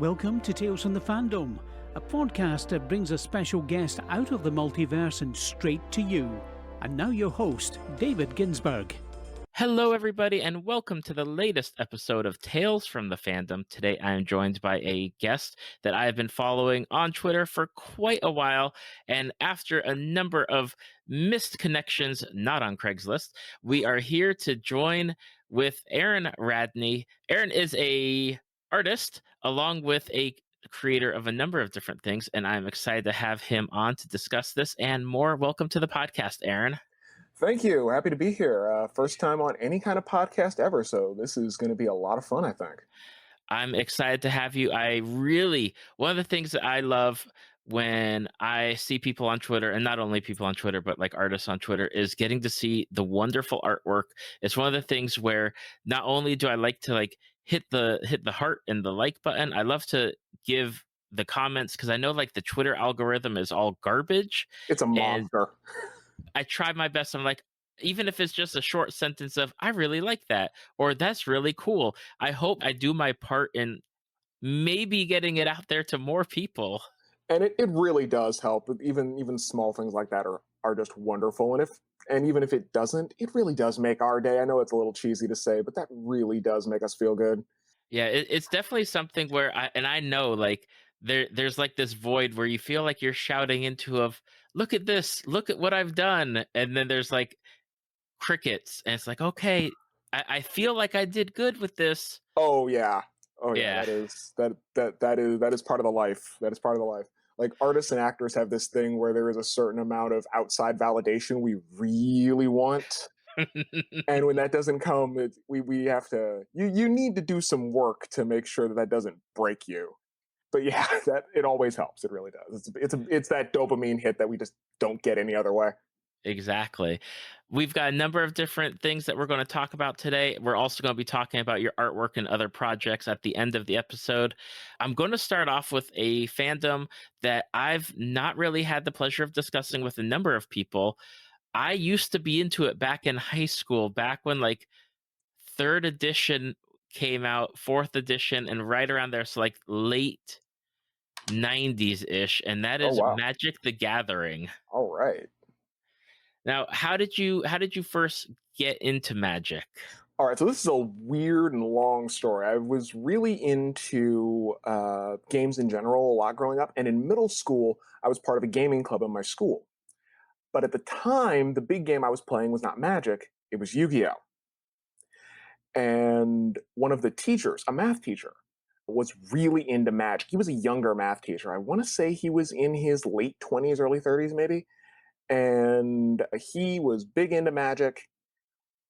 Welcome to Tales from the Fandom, a podcast that brings a special guest out of the multiverse and straight to you. And now your host, David Ginsburg. Hello, everybody, and welcome to the latest episode of Tales from the Fandom. Today, I am joined by a guest that I have been following on Twitter for quite a while, and after a number of missed connections, not on Craigslist, we are here to join with Aaron Radney. Aaron is a artist, along with a creator of a number of different things, and I'm excited to have him on to discuss this and more. Welcome to the podcast, Aaron. Thank you. Happy to be here. First time on any kind of podcast ever, so this is going to be a lot of fun, I think. I'm excited to have you. One of the things that I love when I see people on Twitter, and not only people on Twitter, but like artists on Twitter, is getting to see the wonderful artwork. It's one of the things where not only do I like to hit the heart and the like button, I love to give the comments because I know the Twitter algorithm is all garbage. It's a monster. I try my best. I'm like, even if it's just a short sentence of, I really like that, or that's really cool. I hope I do my part in maybe getting it out there to more people. And it really does help. Even small things like that are just wonderful. And even if it doesn't, it really does make our day. I know it's a little cheesy to say, but that really does make us feel good. Yeah, it's definitely something where I know there's this void where you feel like you're shouting into look at this, look at what I've done. And then there's crickets. And it's okay, I feel like I did good with this. Oh yeah. That is part of the life. That is part of the life. Artists and actors have this thing where there is a certain amount of outside validation we really want. And when that doesn't come, we have to, you need to do some work to make sure that doesn't break you. But yeah, that it always helps. It really does. It's that dopamine hit that we just don't get any other way. Exactly. We've got a number of different things that we're going to talk about today. We're also going to be talking about your artwork and other projects at the end of the episode. I'm going to start off with a fandom that I've not really had the pleasure of discussing with a number of people. I used to be into it back in high school, back when 3rd edition came out, 4th edition, and right around there, so late 90s-ish, and that is Magic the Gathering. All right. Now, how did you first get into Magic? All right, so this is a weird and long story. I was really into games in general a lot growing up, and in middle school, I was part of a gaming club in my school. But at the time, the big game I was playing was not Magic, it was Yu-Gi-Oh! And one of the teachers, a math teacher, was really into Magic. He was a younger math teacher. I want to say he was in his late 20s, early 30s maybe. And he was big into Magic.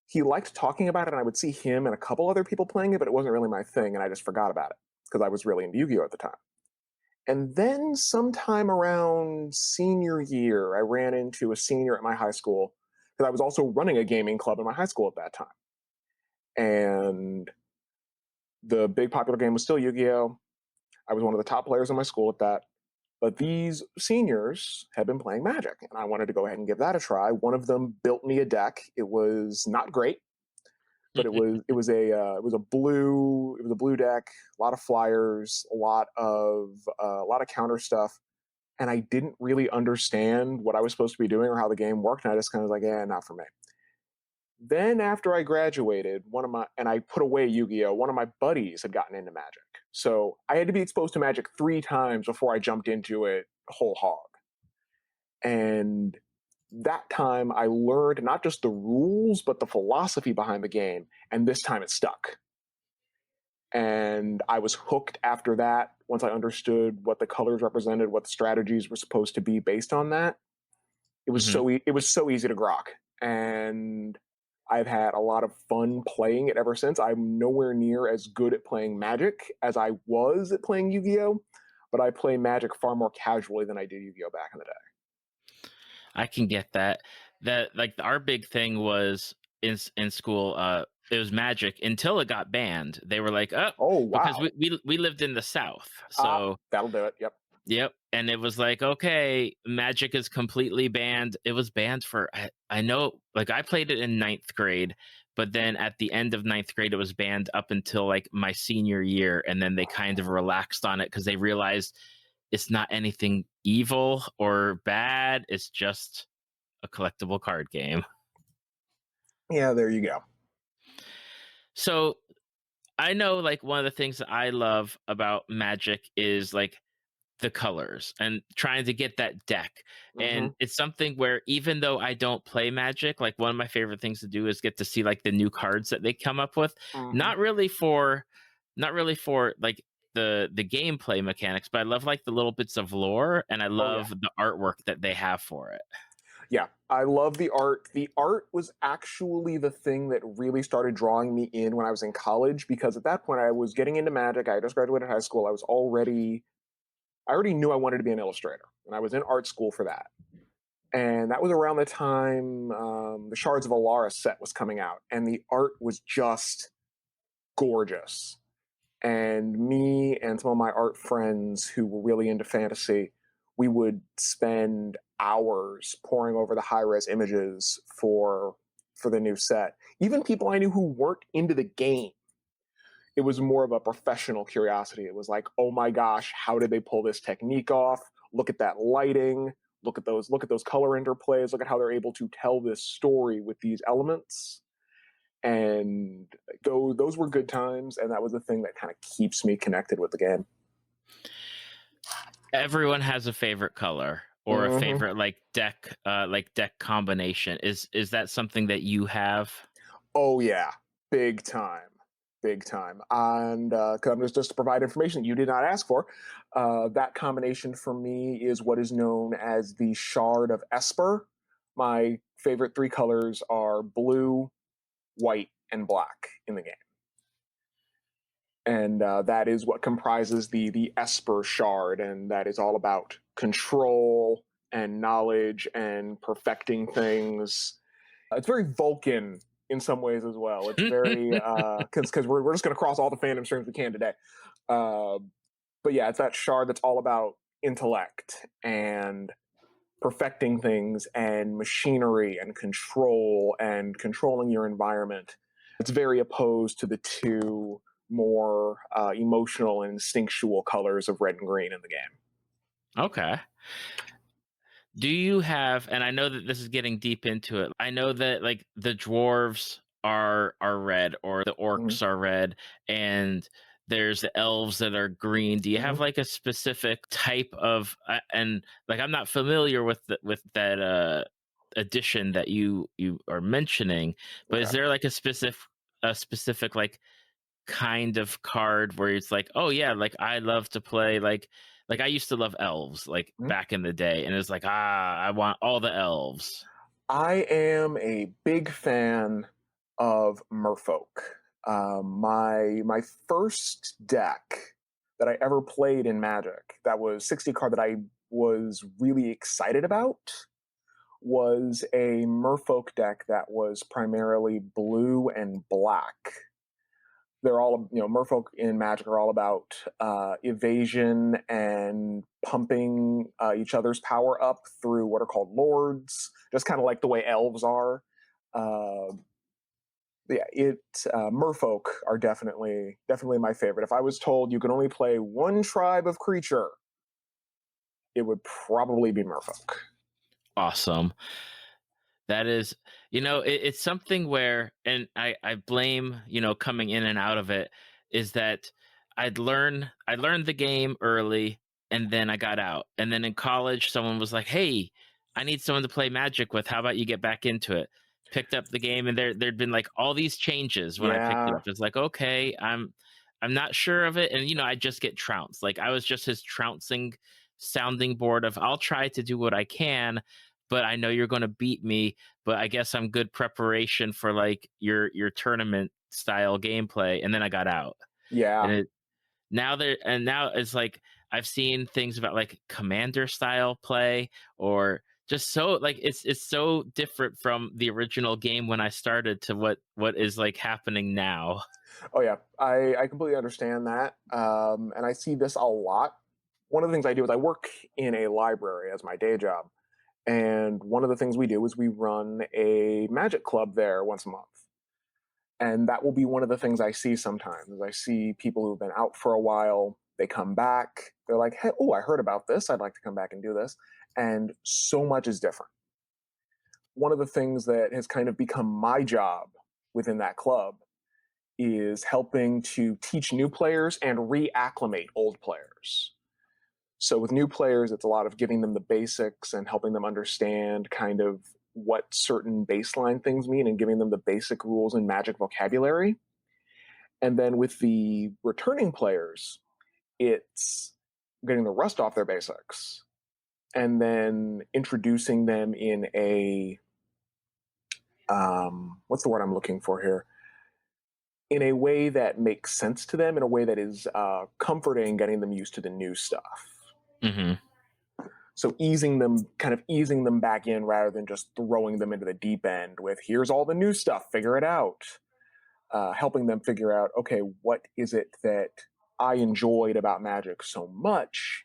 He liked talking about it, and I would see him and a couple other people playing it, but it wasn't really my thing, and I just forgot about it because I was really into Yu-Gi-Oh! At the time. And then sometime around senior year, I ran into a senior at my high school because I was also running a gaming club in my high school at that time. And the big popular game was still Yu-Gi-Oh! I was one of the top players in my school at that. But these seniors had been playing Magic, and I wanted to go ahead and give that a try. One of them built me a deck. It was not great, but it was a blue deck, a lot of flyers, a lot of counter stuff, and I didn't really understand what I was supposed to be doing or how the game worked, and I just kind of was like, not for me. Then after I graduated, and I put away Yu-Gi-Oh!, one of my buddies had gotten into Magic. So I had to be exposed to Magic 3 times before I jumped into it whole hog. And that time I learned not just the rules, but the philosophy behind the game. And this time it stuck. And I was hooked after that. Once I understood what the colors represented, what the strategies were supposed to be based on that, it was so easy to grok. And I've had a lot of fun playing it ever since. I'm nowhere near as good at playing Magic as I was at playing Yu-Gi-Oh! But I play Magic far more casually than I did Yu-Gi-Oh! Back in the day. I can get that. Our big thing was in school, it was Magic until it got banned. They were like, oh wow. Because we lived in the South. So that'll do it. Yep. And it was okay, Magic is completely banned. It was banned for, I know, I played it in 9th grade, but then at the end of ninth grade, it was banned up until like my senior year. And then they kind of relaxed on it because they realized it's not anything evil or bad. It's just a collectible card game. Yeah, there you go. So I know like one of the things that I love about Magic is like the colors and trying to get that deck. And it's something where even though I don't play Magic, like one of my favorite things to do is get to see like the new cards that they come up with. Not really for like the gameplay mechanics, but I love like the little bits of lore, and I love the artwork that they have for it. Yeah, I love the art. The art was actually the thing that really started drawing me in when I was in college, because at that point I was getting into Magic. I just graduated high school. I already knew I wanted to be an illustrator, and I was in art school for that. And that was around the time the Shards of Alara set was coming out, and the art was just gorgeous. And me and some of my art friends who were really into fantasy, we would spend hours poring over the high-res images for the new set. Even people I knew who weren't into the game, it was more of a professional curiosity. It was like, oh my gosh, how did they pull this technique off? Look at that lighting. Look at those color interplays. Look at how they're able to tell this story with these elements. And those were good times, and that was the thing that kind of keeps me connected with the game. Everyone has a favorite color or a favorite like deck combination. Is that something that you have? Oh yeah, big time. And just to provide information that you did not ask for, that combination for me is what is known as the Shard of Esper. My favorite three colors are blue, white, and black in the game. And that is what comprises the Esper Shard, and that is all about control and knowledge and perfecting things. It's very Vulcan in some ways as well. It's very because we're just going to cross all the fandom streams we can today. But yeah, it's that shard that's all about intellect and perfecting things and machinery and control and controlling your environment. It's very opposed to the two more emotional and instinctual colors of red and green in the game. Okay. Do you have, and I know that this is getting deep into it, I know that like the dwarves are red, or the orcs are red, and there's the elves that are green. Do you have like a specific type of and like I'm not familiar with that edition that you are mentioning, but is there like a specific like kind of card where it's like, oh yeah, like I love to play like I used to love elves like back in the day, and it's like, I want all the elves. I am a big fan of merfolk. My first deck that I ever played in Magic, that was 60 card, that I was really excited about, was a merfolk deck that was primarily blue and black. They're all, merfolk in Magic are all about evasion and pumping each other's power up through what are called lords, just kind of like the way elves are. Merfolk are definitely my favorite. If I was told you could only play one tribe of creature, it would probably be merfolk. Awesome. That is, it's something where, and I blame, coming in and out of it, is that I learned the game early, and then I got out. And then in college, someone was like, hey, I need someone to play Magic with. How about you get back into it? Picked up the game, and there'd been like all these changes when I picked it up. It's like, okay, I'm not sure of it. And, I just get trounced. Like I was just his trouncing sounding board of, I'll try to do what I can, but I know you're going to beat me, but I guess I'm good preparation for like your tournament style gameplay. And then I got out. Yeah. And now it's like, I've seen things about like commander style play, or just so like, it's so different from the original game when I started to what is like happening now. Oh yeah. I completely understand that. And I see this a lot. One of the things I do is I work in a library as my day job. And one of the things we do is we run a Magic club there once a month. And that will be one of the things I see sometimes. Is I see people who've been out for a while, they come back, they're like, hey, oh, I heard about this. I'd like to come back and do this. And so much is different. One of the things that has kind of become my job within that club is helping to teach new players and reacclimate old players. So with new players, it's a lot of giving them the basics and helping them understand kind of what certain baseline things mean and giving them the basic rules and magic vocabulary. And then with the returning players, it's getting the rust off their basics and then introducing them in a what's the word I'm looking for here? In a way that makes sense to them, in a way that is comforting, getting them used to the new stuff. Mm-hmm. So easing them back in rather than just throwing them into the deep end with, here's all the new stuff, figure it out. Helping them figure out, okay, what is it that I enjoyed about Magic so much?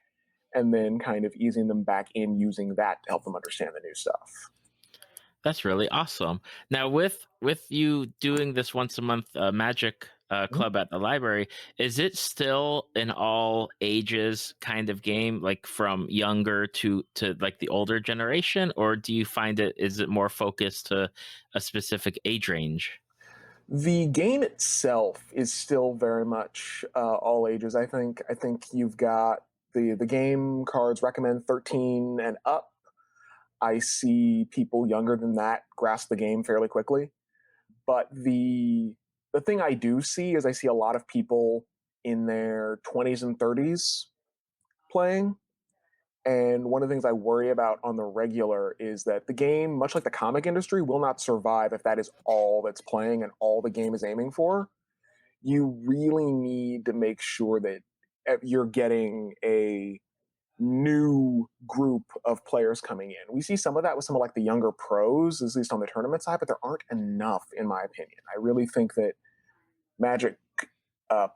And then kind of easing them back in using that to help them understand the new stuff. That's really awesome. Now, with you doing this once a month Magic club at the library, is it still an all ages kind of game, like from younger to like the older generation, or do you find is it more focused to a specific age range? The game itself is still very much all ages. I think you've got the game cards recommend 13 and up. I see people younger than that grasp the game fairly quickly. But the thing I do see is I see a lot of people in their 20s and 30s playing. And one of the things I worry about on the regular is that the game, much like the comic industry, will not survive if that is all that's playing and all the game is aiming for. You really need to make sure that you're getting a new group of players coming in. We see some of that with some of like the younger pros, at least on the tournament side, but there aren't enough, in my opinion. I really think that Magic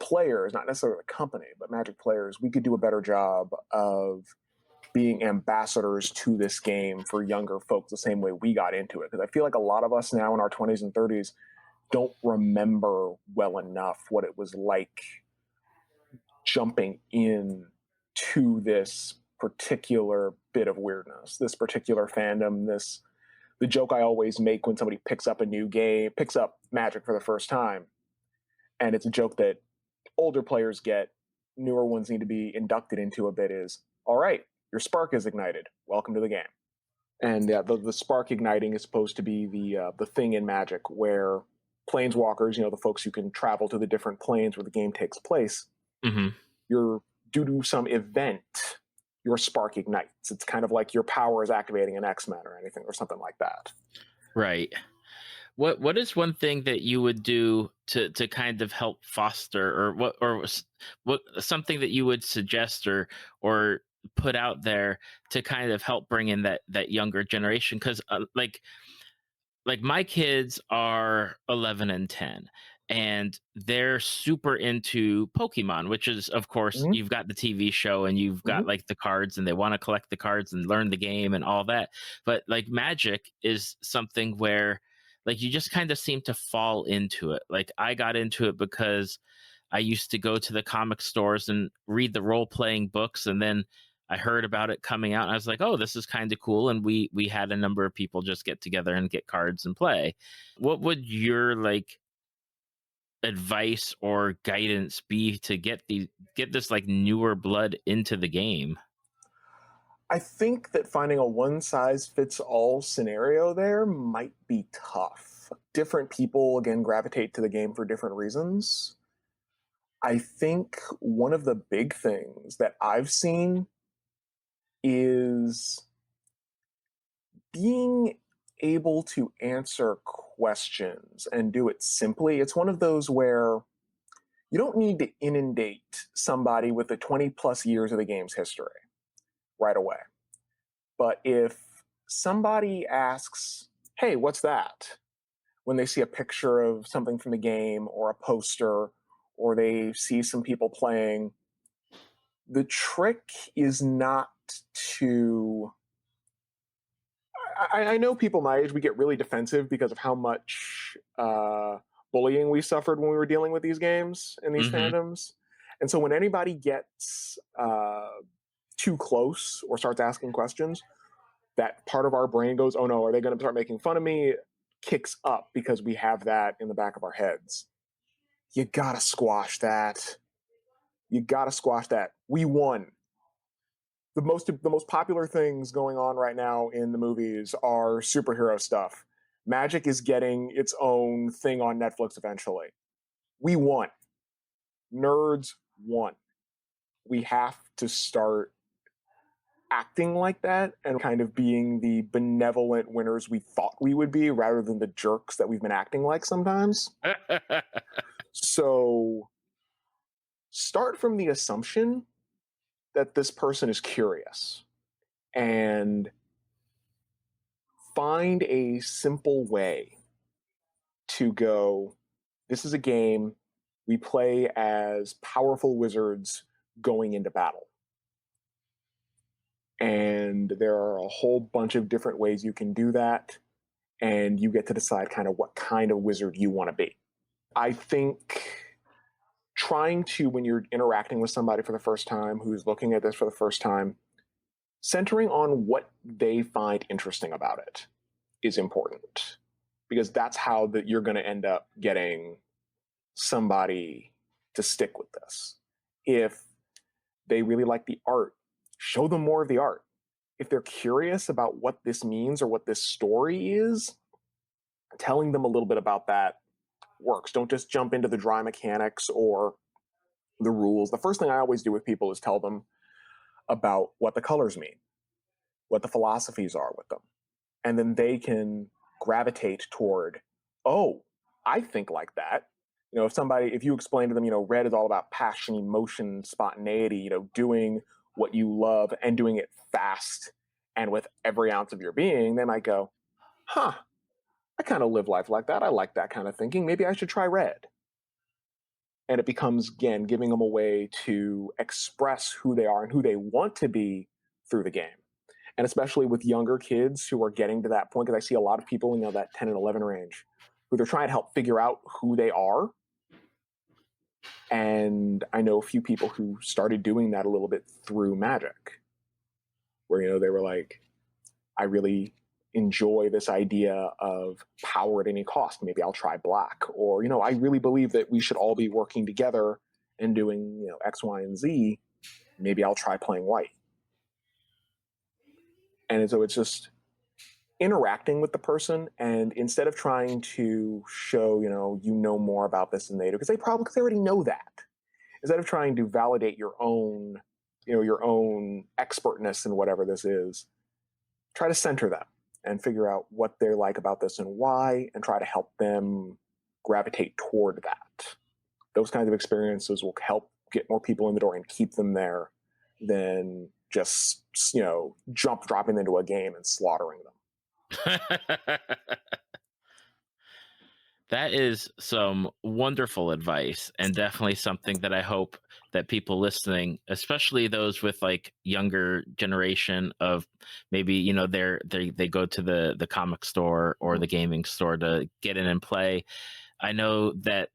players, not necessarily the company, but Magic players, we could do a better job of being ambassadors to this game for younger folks the same way we got into it. Because I feel like a lot of us now in our 20s and 30s don't remember well enough what it was like jumping in to this particular bit of weirdness, this particular fandom, the joke I always make when somebody picks up Magic for the first time. And it's a joke that older players get, newer ones need to be inducted into a bit is, all right, your spark is ignited. Welcome to the game. And the spark igniting is supposed to be the thing in Magic where planeswalkers, the folks who can travel to the different planes where the game takes place, you're due to some event, your spark ignites. It's kind of like your power is activating an X-Men or anything or something like that. Right. What is one thing that you would do to kind of help foster, or what something that you would suggest or put out there to kind of help bring in that younger generation? Because like my kids are 11 and 10, and they're super into Pokemon, which is, of course, you've got the TV show and you've got like the cards, and they want to collect the cards and learn the game and all that. But like Magic is something where like you just kind of seem to fall into it. Like I got into it because I used to go to the comic stores and read the role-playing books, and then I heard about it coming out and I was like, oh, this is kind of cool. And we had a number of people just get together and get cards and play. What would your like advice or guidance be to get this like newer blood into the game? I think that finding a one-size-fits-all scenario there might be tough. Different people, again, gravitate to the game for different reasons. I think one of the big things that I've seen is being able to answer questions and do it simply. It's one of those where you don't need to inundate somebody with the 20 plus years of the game's history right away. But if somebody asks, hey, what's that? When they see a picture of something from the game or a poster, or they see some people playing, the trick is not to... I know people my age, we get really defensive because of how much bullying we suffered when we were dealing with these games and these Mhm. fandoms. And so when anybody gets too close or starts asking questions, that part of our brain goes, oh no, are they going to start making fun of me? Kicks up because we have that in the back of our heads. You gotta squash that. You gotta squash that. We won. The most popular things going on right now in the movies are superhero stuff. Magic is getting its own thing on Netflix eventually. We won. Nerds won. We have to start acting like that and kind of being the benevolent winners we thought we would be rather than the jerks that we've been acting like sometimes. So start from the assumption that this person is curious and find a simple way to go, this is a game we play as powerful wizards going into battle. And there are a whole bunch of different ways you can do that. And you get to decide kind of what kind of wizard you want to be. I think trying to, when you're interacting with somebody for the first time who's looking at this for the first time, centering on what they find interesting about it is important, because that's how that you're going to end up getting somebody to stick with this. If they really like the art, show them more of the art. If they're curious about what this means or what this story is, telling them a little bit about that works. Don't just jump into the dry mechanics or the rules. The first thing I always do with people is tell them about what the colors mean, what the philosophies are with them. And then they can gravitate toward, oh, I think like that. You know, if you explain to them, you know, red is all about passion, emotion, spontaneity, you know, doing what you love and doing it fast and with every ounce of your being, they might go, huh, I kind of live life like that. I like that kind of thinking. Maybe I should try red. And it becomes, again, giving them a way to express who they are and who they want to be through the game. And especially with younger kids who are getting to that point, because I see a lot of people, you know, that 10 and 11 range, who they're trying to help figure out who they are. And I know a few people who started doing that a little bit through Magic, where, you know, they were like, I really enjoy this idea of power at any cost. Maybe I'll try black. Or, you know, I really believe that we should all be working together and doing, you know, X, Y, and Z. Maybe I'll try playing white. And so it's just interacting with the person, and instead of trying to show, you know more about this than they do, because they already know that. Instead of trying to validate your own expertness in whatever this is, try to center them and figure out what they like about this and why, and try to help them gravitate toward that. Those kinds of experiences will help get more people in the door and keep them there than just, you know, dropping into a game and slaughtering them. That is some wonderful advice, and definitely something that I hope that people listening, especially those with like younger generation of maybe, you know, they go to the comic store or the gaming store to get in and play. I know that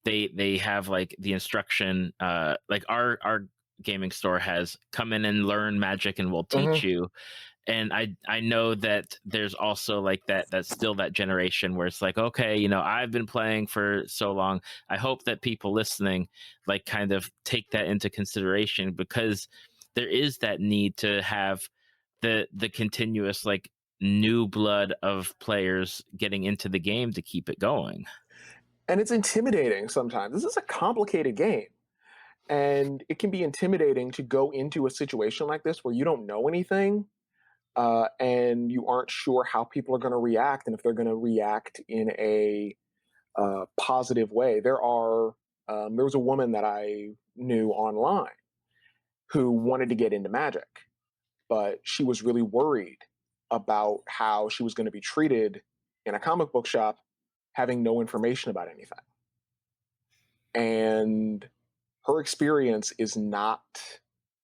they have like the instruction, like our gaming store has come in and learn Magic and we'll teach you. And I know that there's also like that's still that generation where it's like, okay, you know, I've been playing for so long. I hope that people listening like kind of take that into consideration, because there is that need to have the continuous like new blood of players getting into the game to keep it going. And it's intimidating sometimes. This is a complicated game. And it can be intimidating to go into a situation like this where you don't know anything. And you aren't sure how people are going to react, and if they're going to react in a positive way. There was a woman that I knew online who wanted to get into Magic, but she was really worried about how she was going to be treated in a comic book shop, having no information about anything. And her experience is not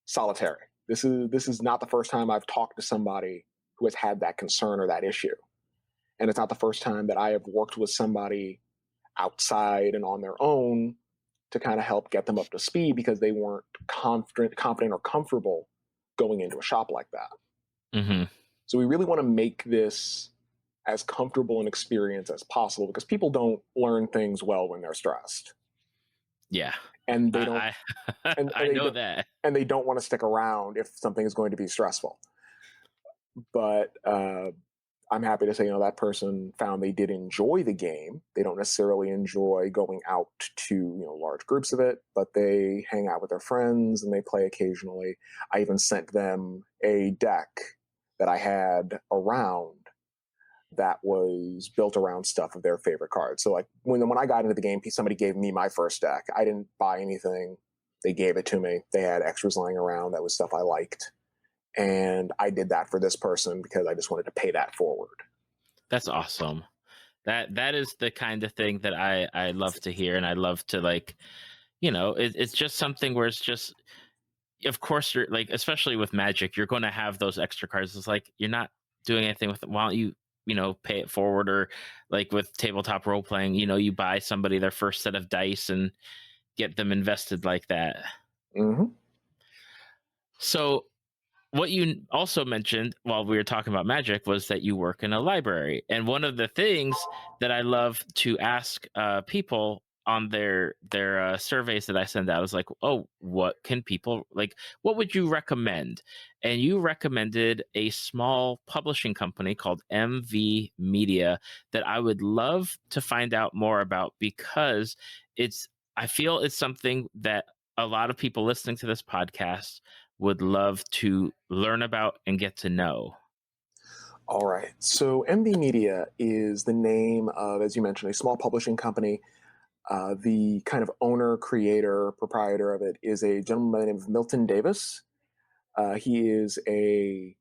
solitary. This is not the first time I've talked to somebody who has had that concern or that issue. And it's not the first time that I have worked with somebody outside and on their own to kind of help get them up to speed because they weren't confident or comfortable going into a shop like that. Mm-hmm. So we really want to make this as comfortable an experience as possible because people don't learn things well when they're stressed. Yeah. And they don't I know that. And they don't want to stick around if something is going to be stressful. But I'm happy to say, that person found they did enjoy the game. They don't necessarily enjoy going out to, large groups of it, but they hang out with their friends and they play occasionally. I even sent them a deck that I had around that was built around stuff of their favorite cards. So like when I got into the game, somebody gave me my first deck. I didn't buy anything. They gave it to me. They had extras lying around. That was stuff I liked. And I did that for this person because I just wanted to pay that forward. That's awesome. That is the kind of thing that I love to hear. And I love to it's just something where it's just, of course, you're like, especially with Magic, you're going to have those extra cards. It's like, you're not doing anything with it. Why don't you, pay it forward? Or like with tabletop role playing, you buy somebody their first set of dice and get them invested like that. Mm-hmm. So what you also mentioned while we were talking about Magic was that you work in a library. And one of the things that I love to ask people on their surveys that I send out is like, oh, what can people like? What would you recommend? And you recommended a small publishing company called MV Media that I would love to find out more about because I feel it's something that a lot of people listening to this podcast would love to learn about and get to know. All right. So MV Media is the name of, as you mentioned, a small publishing company. The kind of owner, creator, proprietor of it is a gentleman by the name of Milton Davis. He is a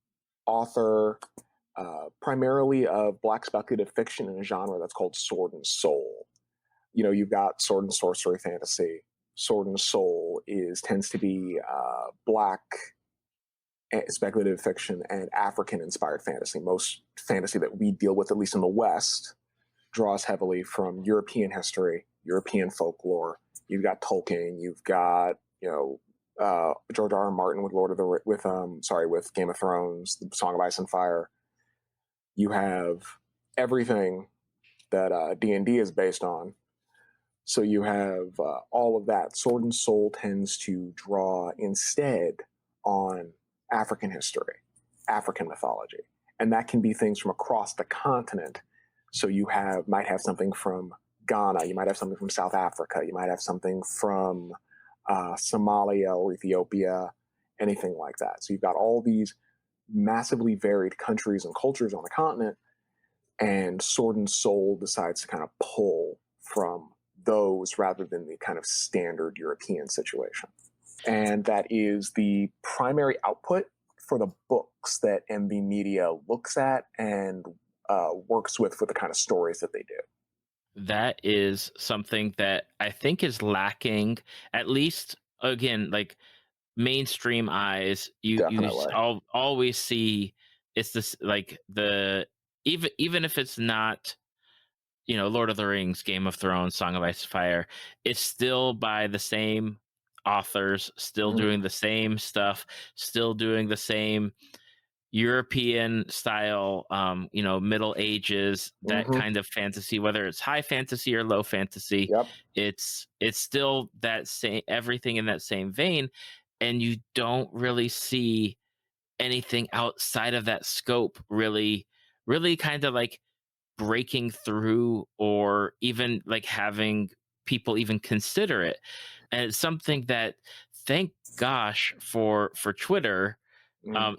author primarily of Black Speculative Fiction in a genre that's called Sword and Soul. You've got sword and sorcery fantasy. Sword and Soul tends to be Black speculative fiction and African-inspired fantasy. Most fantasy that we deal with, at least in the West, draws heavily from European history, European folklore. You've got Tolkien. You've got George R. R. Martin with Game of Thrones, The Song of Ice and Fire. You have everything that D&D is based on. So you have all of that. Sword and Soul tends to draw instead on African history, African mythology. And that can be things from across the continent. So you might have something from Ghana, you might have something from South Africa, you might have something from Somalia or Ethiopia, anything like that. So you've got all these massively varied countries and cultures on the continent, and Sword and Soul decides to kind of pull from those rather than the kind of standard European situation. And that is the primary output for the books that MV Media looks at and works with for the kind of stories that they do. That is something that I think is lacking, at least, again, like mainstream eyes. You always see it's this, like, even if it's not, Lord of the Rings, Game of Thrones, Song of Ice and Fire, it's still by the same authors, still doing the same stuff, still doing the same European style, Middle Ages, that kind of fantasy, whether it's high fantasy or low fantasy. Yep. It's still that same, everything in that same vein, and you don't really see anything outside of that scope really kind of like breaking through, or even like having people even consider it. And it's something that, thank gosh for Twitter.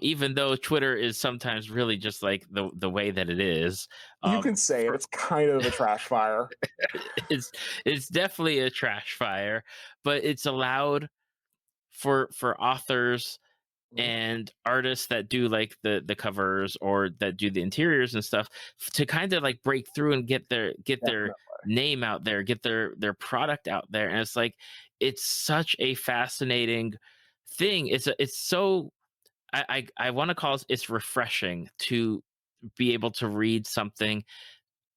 Even though Twitter is sometimes really just like the way that it is. You can say it's kind of a trash fire. It's definitely a trash fire, but it's allowed for authors and artists that do like the covers or that do the interiors and stuff to kind of like break through and get their name out there, get their product out there. And it's like, it's such a fascinating thing. It's so, I want to call it's refreshing to be able to read something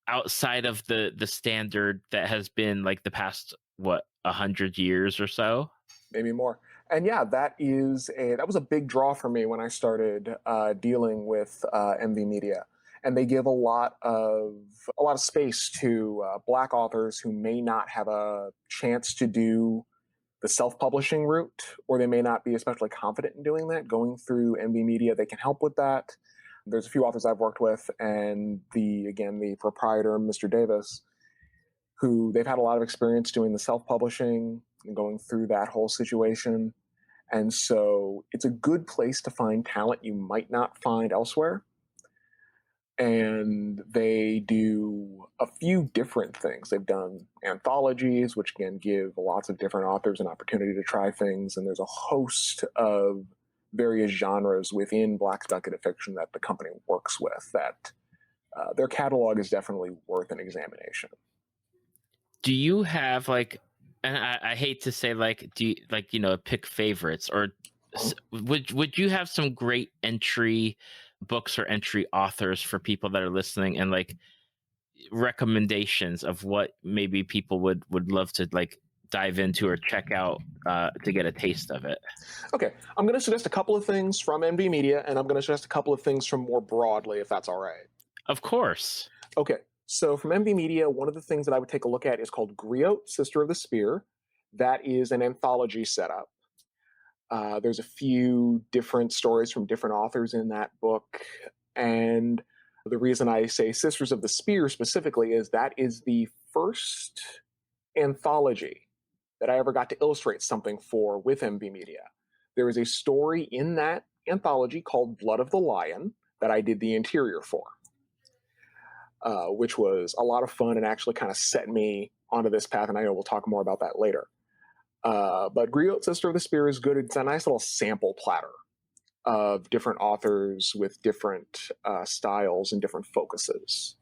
outside of the standard that has been like the past 100 years or so. Maybe more. And yeah, that was a big draw for me when I started dealing with MV Media. And they give a lot of space to Black authors who may not have a chance to do the self-publishing route, or they may not be especially confident in doing that. Going through MV Media, they can help with that. There's a few authors I've worked with, and the proprietor, Mr. Davis, who they've had a lot of experience doing the self-publishing and going through that whole situation. And so it's a good place to find talent you might not find elsewhere. And they do a few different things. They've done anthologies, which again give lots of different authors an opportunity to try things. And there's a host of various genres within Black Speculative Fiction that the company works with that their catalog is definitely worth an examination. Do you have and I hate to say do you pick favorites, or would you have some great entry books or entry authors for people that are listening, and recommendations of what maybe people would love to dive into or check out to get a taste of it? Okay, I'm going to suggest a couple of things from MV Media, and I'm going to suggest a couple of things from more broadly, if that's all right. Of course. Okay, so from MV Media, one of the things that I would take a look at is called Griot, Sister of the Spear. That is an anthology setup. There's a few different stories from different authors in that book. And the reason I say Sisters of the Spear specifically is that is the first anthology that I ever got to illustrate something for with MV Media. There is a story in that anthology called Blood of the Lion that I did the interior for, which was a lot of fun and actually kind of set me onto this path. And I know we'll talk more about that later. But Griot, Sister of the Spear is good. It's a nice little sample platter of different authors with different styles and different focuses.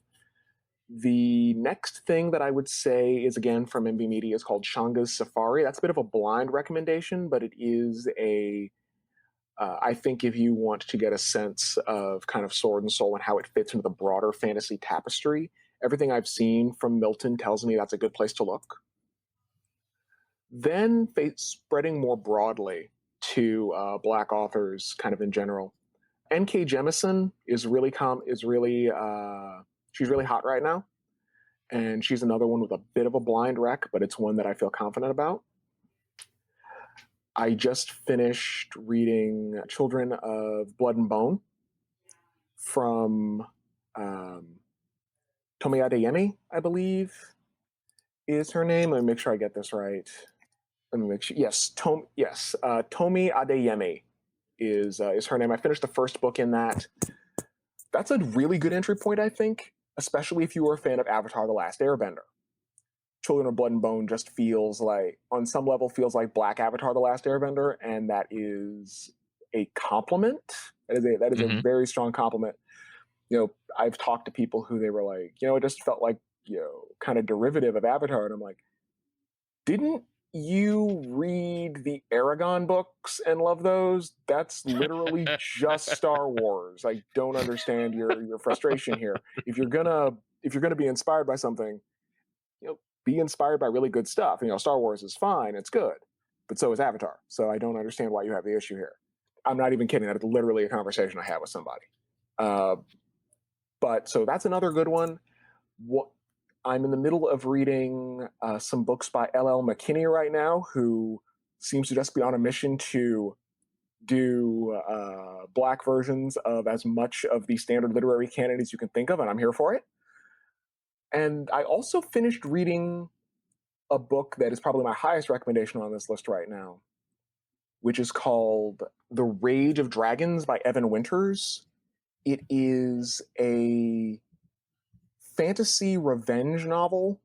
The next thing that I would say is, again, from MV Media, is called Shanga's Safari. That's a bit of a blind recommendation, but it is I think if you want to get a sense of kind of Sword and Soul and how it fits into the broader fantasy tapestry, everything I've seen from Milton tells me that's a good place to look. Then spreading more broadly to Black authors kind of in general. N.K. Jemisin is really she's really hot right now. And she's another one with a bit of a blind rec, but it's one that I feel confident about. I just finished reading Children of Blood and Bone from Tomi Adeyemi, I believe is her name. Let me make sure I get this right. Let me make sure. Yes, Tomi Adeyemi is her name. I finished the first book in that. That's a really good entry point, I think, especially if you were a fan of Avatar: The Last Airbender. Children of Blood and Bone just on some level, feels like Black Avatar: The Last Airbender, and that is a compliment. That is a very strong compliment. I've talked to people who they were like, it just felt like, kind of derivative of Avatar, and I'm like, didn't you read the Aragon books and love those? That's literally just Star Wars. I don't understand your frustration here. If you're gonna be inspired by something, be inspired by really good stuff. Star Wars is fine, it's good, but so is Avatar. So I don't understand why you have the issue here. I'm not even kidding. That is literally a conversation I had with somebody. But so that's another good one. I'm in the middle of reading some books by L.L. McKinney right now, who seems to just be on a mission to do Black versions of as much of the standard literary canon as you can think of, and I'm here for it. And I also finished reading a book that is probably my highest recommendation on this list right now, which is called The Rage of Dragons by Evan Winters. It is a fantasy revenge novel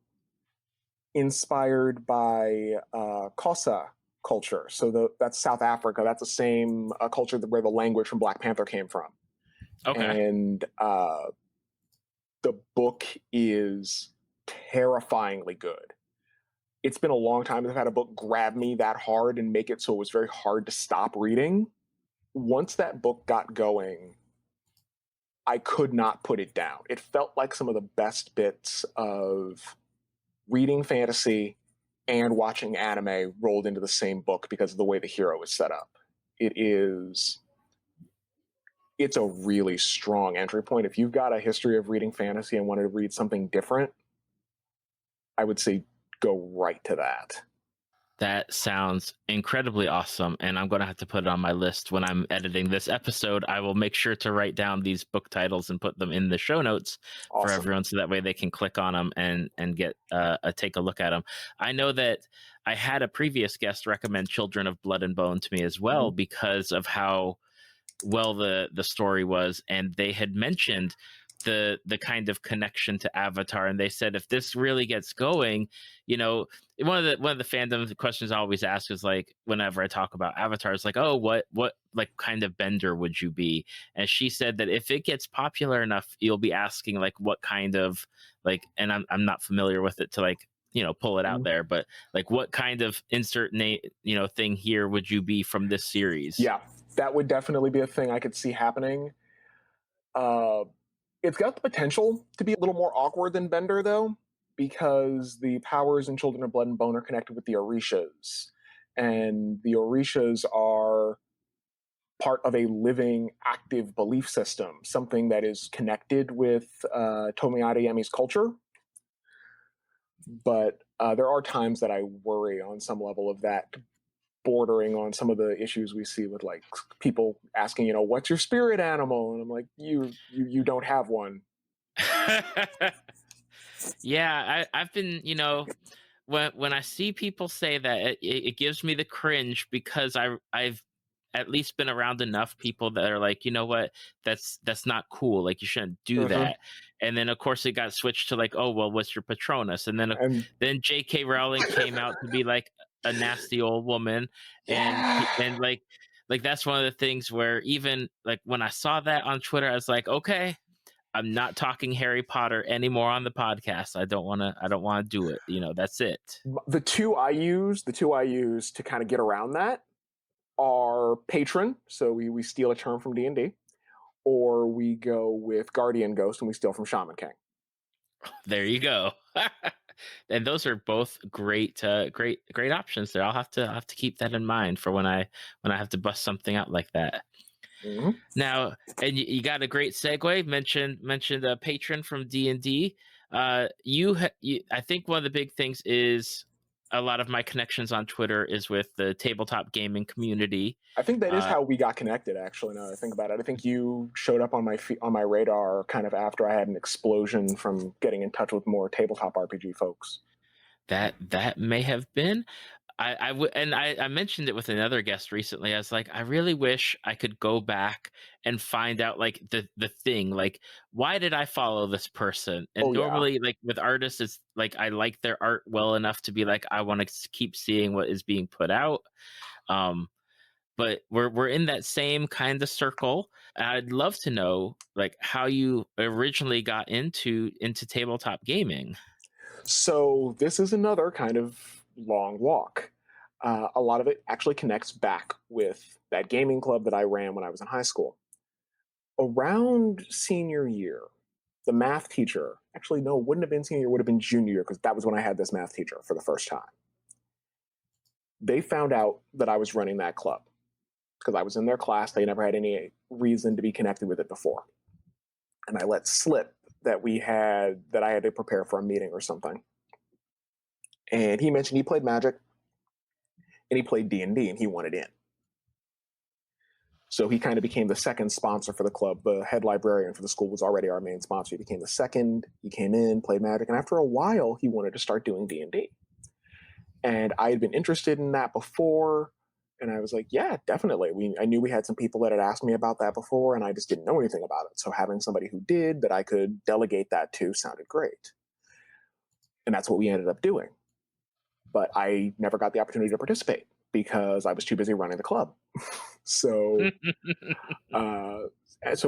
inspired by Xhosa culture. So that's South Africa. That's the same culture where the language from Black Panther came from. Okay. And the book is terrifyingly good. It's been a long time since I've had a book grab me that hard and make it so it was very hard to stop reading. Once that book got going, I could not put it down. It felt like some of the best bits of reading fantasy and watching anime rolled into the same book because of the way the hero is set up. It's a really strong entry point. If you've got a history of reading fantasy and wanted to read something different, I would say go right to that. That sounds incredibly awesome, and I'm going to have to put it on my list when I'm editing this episode. I will make sure to write down these book titles and put them in the show notes for everyone, so that way they can click on them and get take a look at them. I know that I had a previous guest recommend Children of Blood and Bone to me as well, because of how well the story was, and they had mentioned the kind of connection to Avatar, and they said if this really gets going, one of the fandom questions I always ask is, like, whenever I talk about Avatar, it's like, oh, what like kind of bender would you be? And she said that if it gets popular enough, you'll be asking like what kind of, like, and I'm not familiar with it to like pull it out there, but like what kind of insert name thing here would you be from this series? Yeah, that would definitely be a thing I could see happening. It's got the potential to be a little more awkward than Bender, though, because the powers in Children of Blood and Bone are connected with the Orishas. And the Orishas are part of a living, active belief system, something that is connected with Tomi Adeyemi's culture. But there are times that I worry on some level of that, bordering on some of the issues we see with like people asking, what's your spirit animal? And I'm like, you don't have one. Yeah, I've been, when I see people say that, it gives me the cringe, because I've at least been around enough people that are like, you know what, that's not cool. Like, you shouldn't do that. And then of course it got switched to like, oh, well, what's your Patronus? And then J.K. Rowling came out to be like a nasty old woman. And like that's one of the things where even like when I saw that on Twitter, I was like, okay, I'm not talking Harry Potter anymore on the podcast. I don't want to do it. That's it. The two I use to kind of get around that are patron. So we steal a term from D&D, or we go with guardian ghost and we steal from Shaman King. There you go. And those are both great options there. I'll have to keep that in mind for when I have to bust something out like that. Now, and you got a great segue. Mentioned a patron from D&D. I think one of the big things is a lot of my connections on Twitter is with the tabletop gaming community. I think that is how we got connected, actually, now that I think about it. I think you showed up on my radar kind of after I had an explosion from getting in touch with more tabletop RPG folks. That may have been. I mentioned it with another guest recently. I was like, I really wish I could go back and find out like the thing, like, why did I follow this person? And normally, like with artists, it's like I like their art well enough to be like, I want to keep seeing what is being put out. But we're in that same kind of circle. I'd love to know like how you originally got into tabletop gaming. So this is another kind of long walk. A lot of it actually connects back with that gaming club that I ran when I was in high school. Around senior year, the math teacher, actually, no, it wouldn't have been senior year, it would have been junior year, because that was when I had this math teacher for the first time. They found out that I was running that club because I was in their class. They never had any reason to be connected with it before. And I let slip that I had to prepare for a meeting or something. And he mentioned he played Magic and he played D&D and he wanted in. So he kind of became the second sponsor for the club. The head librarian for the school was already our main sponsor. He became the second. He came in, played Magic, and after a while, he wanted to start doing D&D. And I had been interested in that before, and I was like, yeah, definitely. I knew we had some people that had asked me about that before, and I just didn't know anything about it. So having somebody who did, that I could delegate that to, sounded great. And that's what we ended up doing. But I never got the opportunity to participate because I was too busy running the club. So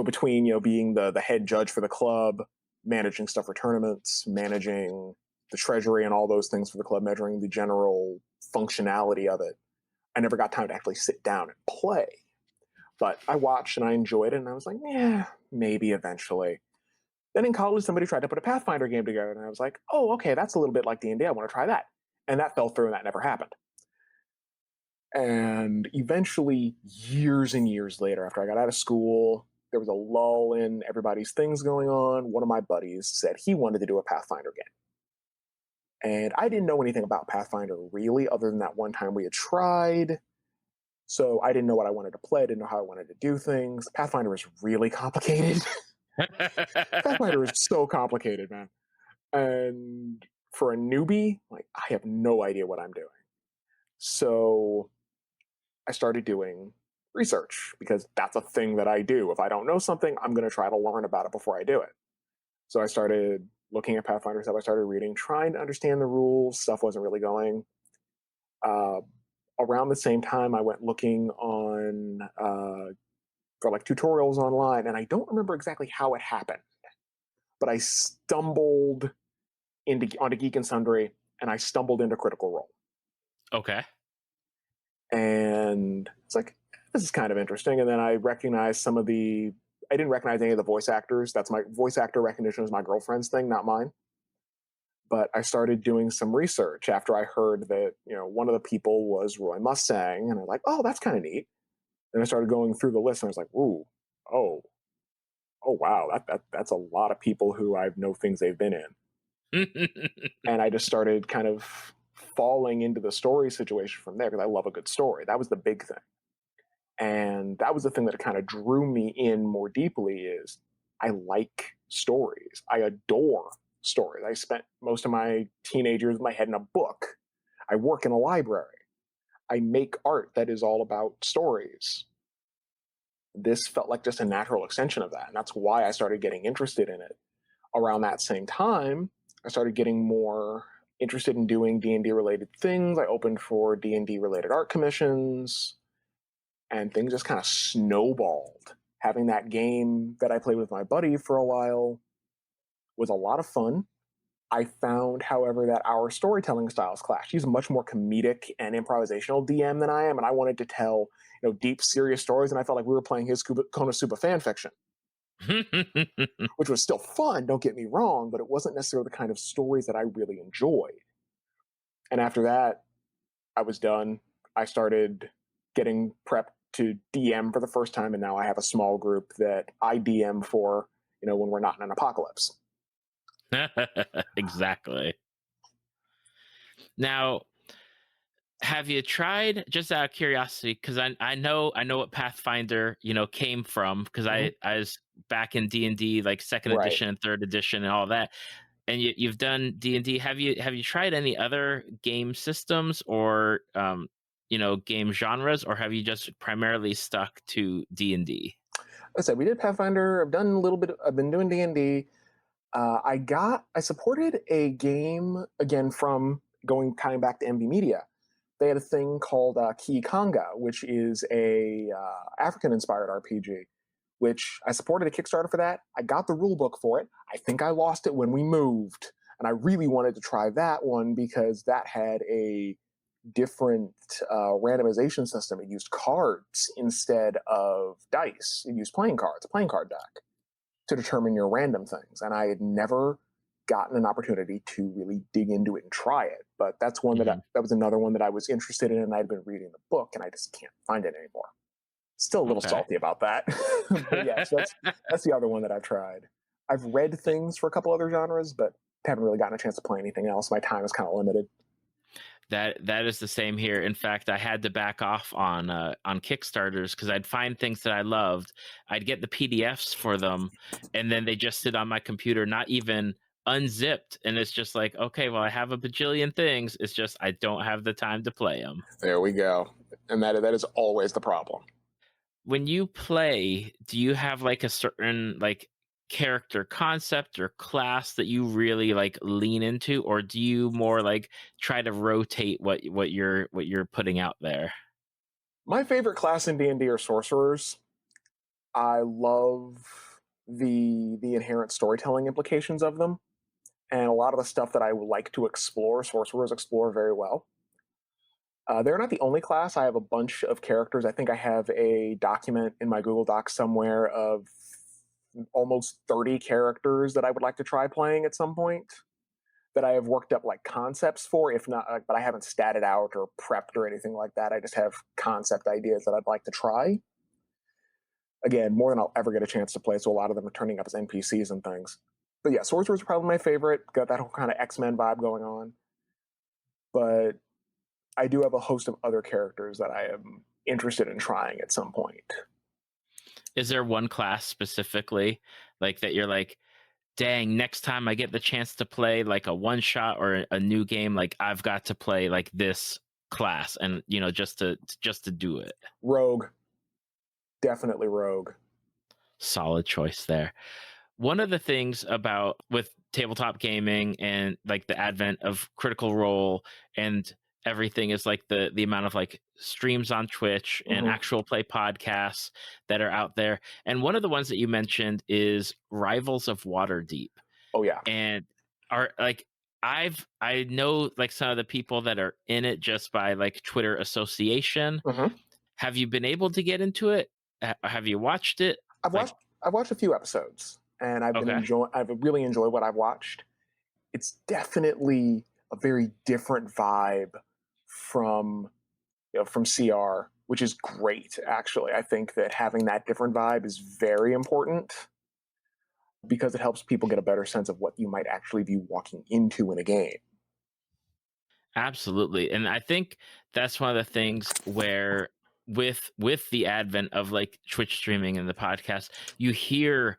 between being the head judge for the club, managing stuff for tournaments, managing the treasury and all those things for the club, measuring the general functionality of it, I never got time to actually sit down and play. But I watched and I enjoyed it, and I was like, yeah, maybe eventually. Then in college, somebody tried to put a Pathfinder game together, and I was like, oh, okay, that's a little bit like D&D. I want to try that. And that fell through, and that never happened. And eventually, years and years later, after I got out of school, there was a lull in everybody's things going on. One of my buddies said he wanted to do a Pathfinder game. And I didn't know anything about Pathfinder really, other than that one time we had tried. So I didn't know what I wanted to play, I didn't know how I wanted to do things. Pathfinder is really complicated. Pathfinder is so complicated, man. And for a newbie, like, I have no idea what I'm doing. So I started doing research, because that's a thing that I do. If I don't know something, I'm going to try to learn about it before I do it. So I started looking at Pathfinder stuff. I started reading, trying to understand the rules. Stuff wasn't really going. Around the same time, I went looking on for like tutorials online, and I don't remember exactly how it happened, but I stumbled onto Geek and Sundry, and I stumbled into Critical Role. Okay. And it's like, this is kind of interesting. And then I recognized I didn't recognize any of the voice actors. That's my voice actor recognition is my girlfriend's thing, not mine. But I started doing some research after I heard that, one of the people was Roy Mustang, and I was like, oh, that's kind of neat. And I started going through the list, and I was like, ooh, oh wow, that's a lot of people who I know things they've been in. And I just started kind of falling into the story situation from there, because I love a good story. That was the big thing. And that was the thing that kind of drew me in more deeply, is I like stories. I adore stories. I spent most of my teenage years with my head in a book. I work in a library. I make art that is all about stories. This felt like just a natural extension of that. And that's why I started getting interested in it. Around that same time, I started getting more interested in doing D&D related things. I opened for D&D related art commissions, and things just kind of snowballed. Having that game that I played with my buddy for a while was a lot of fun. I found, however, that our storytelling styles clashed. He's a much more comedic and improvisational DM than I am, and I wanted to tell, deep, serious stories, and I felt like we were playing his Konosuba fan fiction, which was still fun, don't get me wrong, but it wasn't necessarily the kind of stories that I really enjoyed. And after that, I was done. I started getting prepped to DM for the first time, and now I have a small group that I DM for, when we're not in an apocalypse. Exactly. Now, have you tried, just out of curiosity, because I know what Pathfinder came from, because I was back in D&D, like second Right. edition and third edition and all that, and you've done D&D. Have you tried any other game systems or game genres, or have you just primarily stuck to D&D? Like I said, we did Pathfinder. I've done a little bit. I've been doing D&D. I supported a game again from coming back to MV Media. They had a thing called Ki Kanga, which is a African-inspired RPG, which I supported a Kickstarter for that. I got the rule book for it. I think I lost it when we moved, and I really wanted to try that one because that had a different randomization system. It used cards instead of dice. It used playing cards, a playing card deck, to determine your random things. And I had never gotten an opportunity to really dig into it and try it. But that's one that was another one that I was interested in, and I'd been reading the book, and I just can't find it anymore. Still a little salty about that. But yes, that's the other one that I've tried. I've read things for a couple other genres, but haven't really gotten a chance to play anything else. My time is kind of limited. That is the same here. In fact, I had to back off on Kickstarters because I'd find things that I loved. I'd get the PDFs for them, and then they just sit on my computer, not even unzipped. And it's just like, okay, well, I have a bajillion things. It's just I don't have the time to play them. There we go. And that is always the problem. When you play, do you have like a certain character concept or class that you really lean into, or do you more try to rotate what you're putting out there? My favorite class in D&D are sorcerers. I love the inherent storytelling implications of them, and a lot of the stuff that I would like to explore, sorcerers explore very well. They're not the only class. I have a bunch of characters. I think I have a document in my Google Docs somewhere of almost 30 characters that I would like to try playing at some point, that I have worked up like concepts for, if not, but I haven't statted out or prepped or anything like that. I just have concept ideas that I'd like to try. Again, more than I'll ever get a chance to play, so a lot of them are turning up as NPCs and things. But yeah, Sorcerer's probably my favorite. Got that whole kind of X-Men vibe going on. But I do have a host of other characters that I am interested in trying at some point. Is there one class specifically like that you're like, dang, next time I get the chance to play like a one shot or a new game, like I've got to play like this class, and just to do it? Rogue. Definitely Rogue. Solid choice there. One of the things about with tabletop gaming and like the advent of Critical Role and everything is like the amount of like streams on Twitch and actual play podcasts that are out there. And one of the ones that you mentioned is Rivals of Waterdeep. Oh yeah. And are like I know like some of the people that are in it just by like Twitter association. Have you been able to get into it? Have you watched it? I've watched a few episodes, and I've really enjoyed what I've watched. It's definitely a very different vibe from CR, which is great. Actually, I think that having that different vibe is very important, because it helps people get a better sense of what you might actually be walking into in a game. Absolutely. And I think that's one of the things where with the advent of like Twitch streaming and the podcast, you hear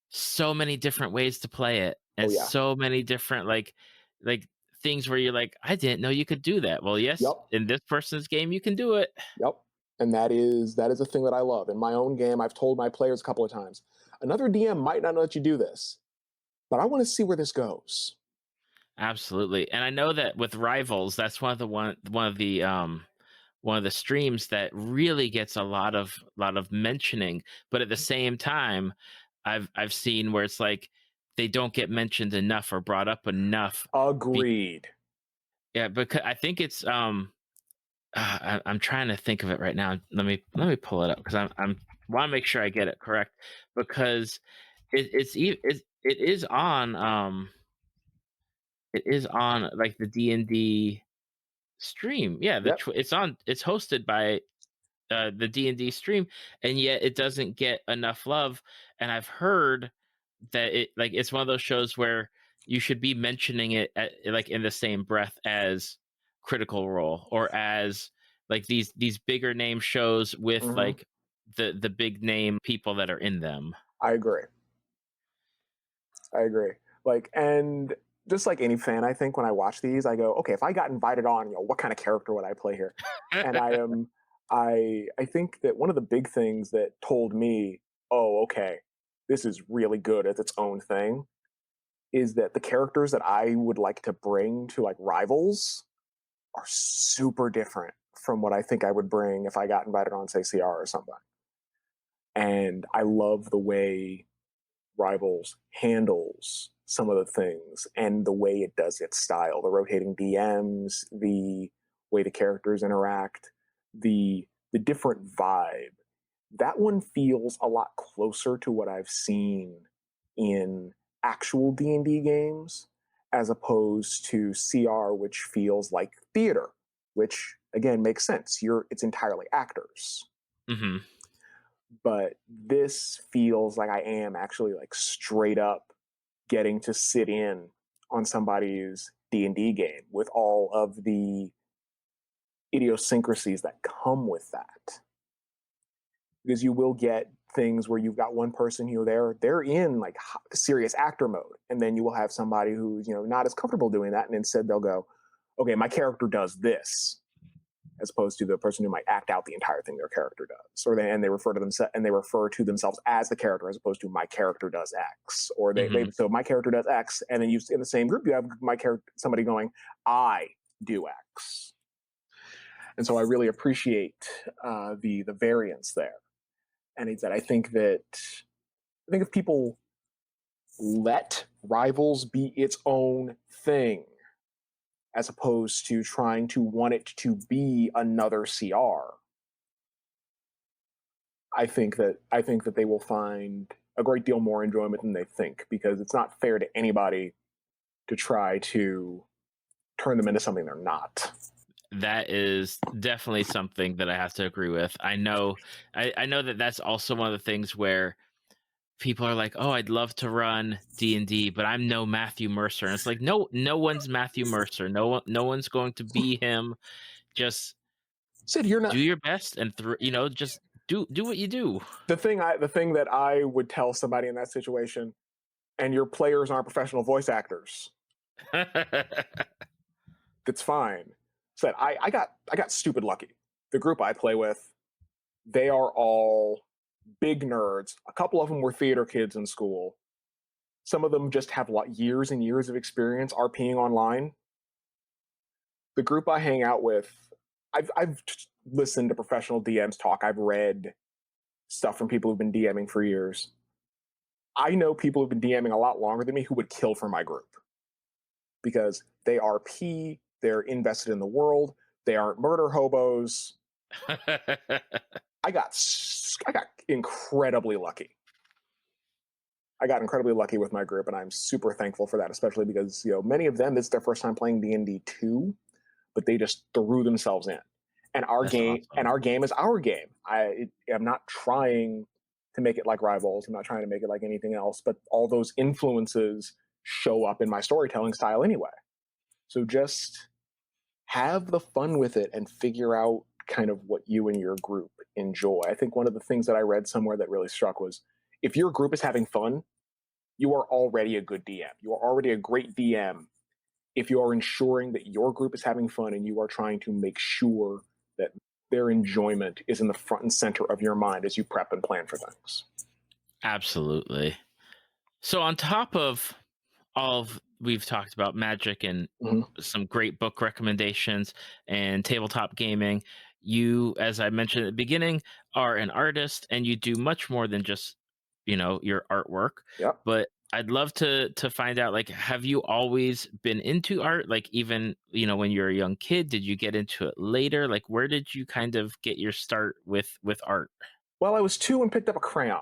so many different ways to play it, and so many different like things where you're like, I didn't know you could do that. Well, yes, in this person's game you can do it. Yep. And that is a thing that I love. In my own game, I've told my players a couple of times, another DM might not let you do this, but I want to see where this goes. Absolutely. And I know that with Rivals, that's one of the streams that really gets a lot of mentioning, but at the same time, I've seen where it's like they don't get mentioned enough or brought up enough. Agreed. Yeah, because I think it's I'm trying to think of it right now. Let me pull it up, because I'm want to make sure I get it correct, because it is on like the D&D stream. Yeah, it's hosted by the D&D stream, and yet it doesn't get enough love. And I've heard that it's one of those shows where you should be mentioning it like in the same breath as Critical Role, or as like these bigger name shows with like the big name people that are in them. I agree. Like, and just like any fan, I think when I watch these, I go, okay, if I got invited on, what kind of character would I play here? And I think that one of the big things that told me, oh, okay, this is really good as its own thing, is that the characters that I would like to bring to like Rivals are super different from what I think I would bring if I got invited on, say, CR or something. And I love the way Rivals handles some of the things and the way it does its style, the rotating DMs, the way the characters interact, the different vibe. That one feels a lot closer to what I've seen in actual D&D games, as opposed to CR, which feels like theater, which again makes sense. It's entirely actors. But this feels like I am actually like straight up getting to sit in on somebody's D&D game with all of the idiosyncrasies that come with that. Because you will get things where you've got one person who they're in like serious actor mode, and then you will have somebody who's not as comfortable doing that, and instead they'll go, okay, my character does this, as opposed to the person who might act out the entire thing their character does, or they refer to themselves as the character, as opposed to my character does X, or so my character does X, and then in the same group you have somebody going, I do X. And so I really appreciate the variance there. And I think if people let Rivals be its own thing, as opposed to trying to want it to be another CR. I think that they will find a great deal more enjoyment than they think, because it's not fair to anybody to try to turn them into something they're not. That is definitely something that I have to agree with. I know that that's also one of the things where people are like, "Oh, I'd love to run D&D, but I'm no Matthew Mercer." And it's like, no one's Matthew Mercer. No one's going to be him. Just Sid, you're not. do your best and just do what you do. The thing that I would tell somebody in that situation, and your players aren't professional voice actors, that's fine. Said I got stupid lucky. The group I play with, they are all big nerds. A couple of them were theater kids in school. Some of them just have years and years of experience RPing online. The group I hang out with, I've listened to professional DMs talk. I've read stuff from people who've been DMing for years. I know people who've been DMing a lot longer than me who would kill for my group, because they RP, they're invested in the world, they aren't murder hobos. I got incredibly lucky. I got incredibly lucky with my group, and I'm super thankful for that, especially because, many of them, it's their first time playing D&D 2, but they just threw themselves in. And our That's game, awesome. and our game is our game. I'm not trying to make it like Rivals. I'm not trying to make it like anything else, but all those influences show up in my storytelling style anyway. So just have the fun with it and figure out kind of what you and your group enjoy. I think one of the things that I read somewhere that really struck was, if your group is having fun, you are already a good DM. You are already a great DM if you are ensuring that your group is having fun and you are trying to make sure that their enjoyment is in the front and center of your mind as you prep and plan for things. Absolutely. So on top of all we've talked about magic and some great book recommendations and tabletop gaming, you, as I mentioned at the beginning, are an artist, and you do much more than just your artwork. Yep. But I'd love to find out, like, have you always been into art? Like, even when you were a young kid, did you get into it later? Like, where did you kind of get your start with art? Well, I was 2 and picked up a crayon.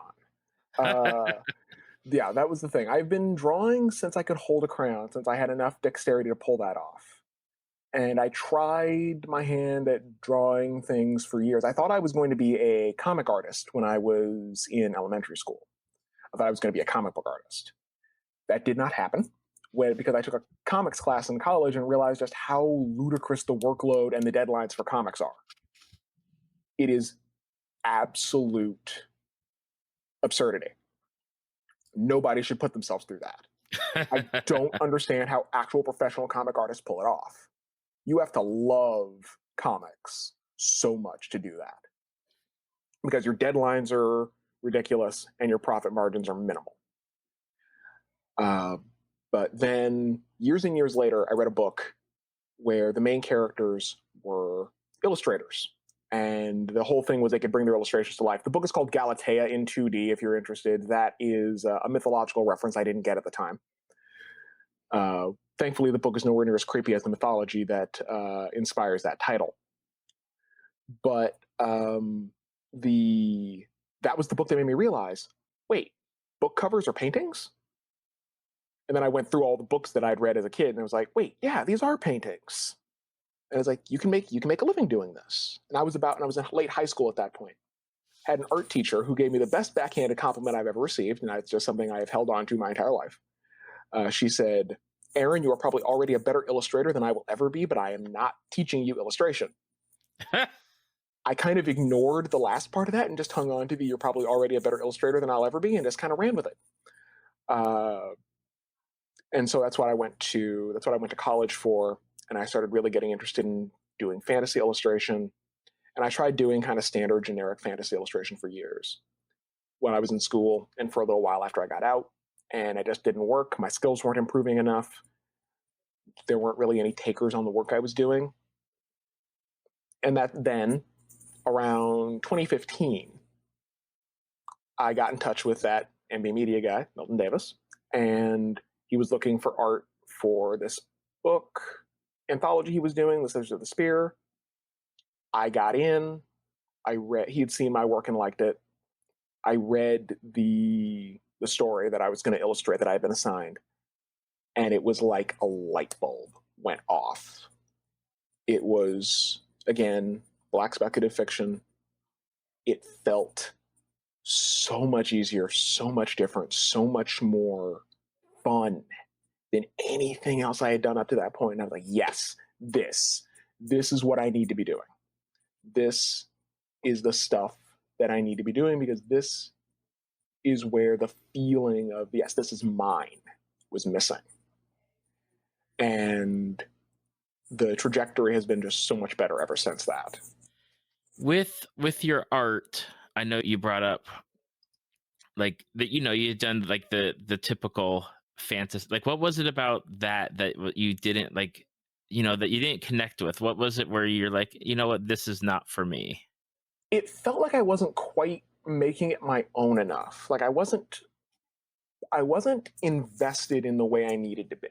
Yeah, that was the thing. I've been drawing since I could hold a crayon, since I had enough dexterity to pull that off. And I tried my hand at drawing things for years. I thought I was going to be a comic artist when I was in elementary school. I thought I was going to be a comic book artist. That did not happen, because I took a comics class in college and realized just how ludicrous the workload and the deadlines for comics are. It is absolute absurdity. Nobody should put themselves through that. I don't understand how actual professional comic artists pull it off. You have to love comics so much to do that, because your deadlines are ridiculous and your profit margins are minimal. But then years and years later, I read a book where the main characters were illustrators. And the whole thing was they could bring their illustrations to life. The book is called Galatea in 2D, if you're interested. That is a mythological reference I didn't get at the time. Thankfully, the book is nowhere near as creepy as the mythology that inspires that title. But that was the book that made me realize, wait, book covers are paintings? And then I went through all the books that I'd read as a kid, and I was like, wait, yeah, these are paintings. And I was like, you can make a living doing this. And I was in late high school at that point. Had an art teacher who gave me the best backhanded compliment I've ever received, and it's just something I have held on to my entire life. She said, "Aaron, you are probably already a better illustrator than I will ever be, but I am not teaching you illustration." I kind of ignored the last part of that and just hung on to the "you're probably already a better illustrator than I'll ever be," and just kind of ran with it. And so that's what I went to college for. And I started really getting interested in doing fantasy illustration. And I tried doing kind of standard generic fantasy illustration for years when I was in school and for a little while after I got out. And it just didn't work. My skills weren't improving enough. There weren't really any takers on the work I was doing. And then around 2015, I got in touch with that MB Media guy, Milton Davis, and he was looking for art for this book anthology he was doing, The Sisters of the Spear. I got in. I read. He had seen my work and liked it. I read the story that I was going to illustrate that I had been assigned, and it was like a light bulb went off. It was, again, Black Speculative Fiction. It felt so much easier, so much different, so much more fun than anything else I had done up to that point. And I was like, yes, this is what I need to be doing. This is the stuff that I need to be doing, because this is where the feeling of, yes, this is mine, was missing. And the trajectory has been just so much better ever since that. With your art, I know you brought up like that, you'd done like the typical fantasy. Like, what was it about that you didn't like, that you didn't connect with? What was it where you're like, you know what, this is not for me? It felt like I wasn't quite making it my own enough. Like I wasn't invested in the way I needed to be.